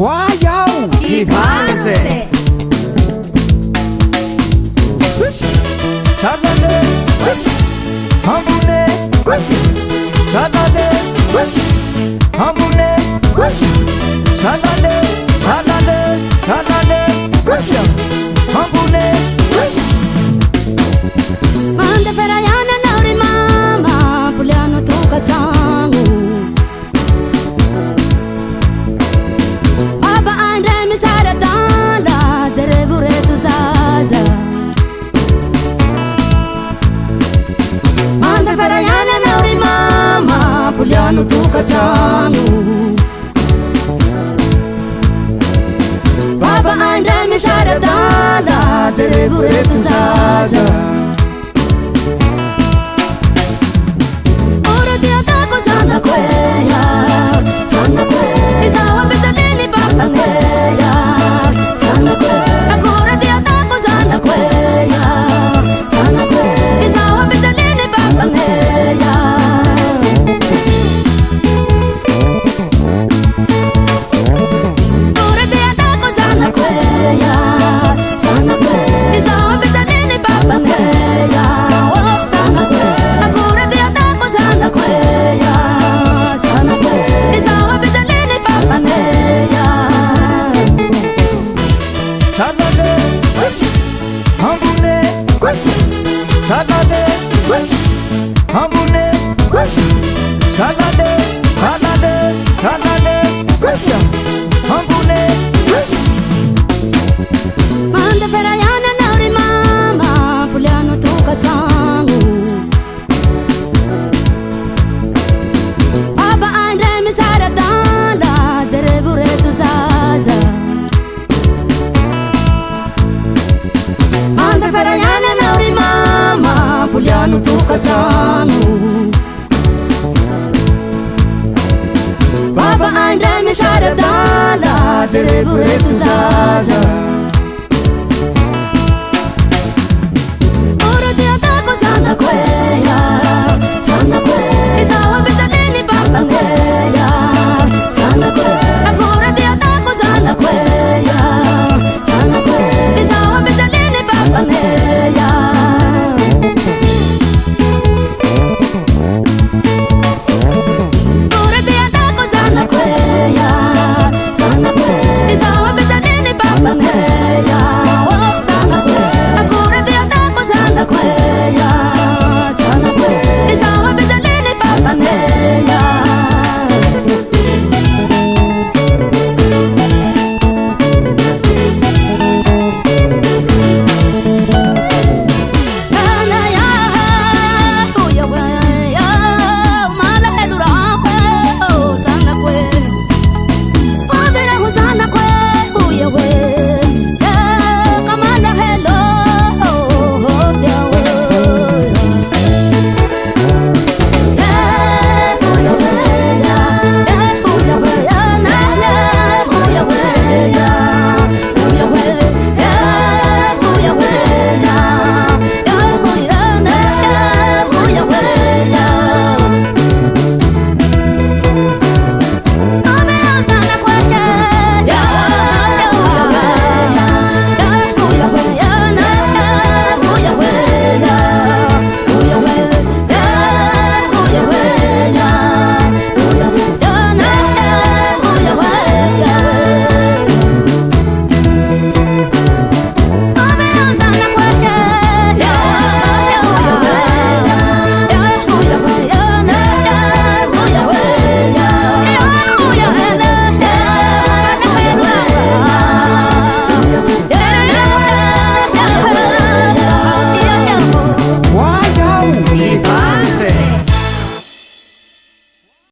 Wow, Ivanse Salale, Hamune, Salale, Hamune, Salale, Salale, Salale, Hamune. Mande ferayana nauri mama Puliano tuka tangu Baba ande misara danda Zerebure tuzaza Mande ferayana nauri mama Puliano tuka tangu Baba ande misara danda Zerebure tuzaza Sana kweya, sana kweya. Izawa bezalini baba kweya, sana kweya. Akura dia tako sana kweya, sana kweya. Izawa bezalini baba kweya. Akura dia tako sana kweya, sana kweya. Izawa bezalini baba kweya, sana kweya. Akura dia tako sana kweya. Salale, Hamune, Salale, Hamune, Salale, Salale, Salale, Hamune. Mande ferayana nauri mama Puliano tuka tangu Baba ande misara danda Zerebure tuzaza Mande ferayana nauri mama Puliano tuka tangu Baba ande misara danda Zerebure tuzaza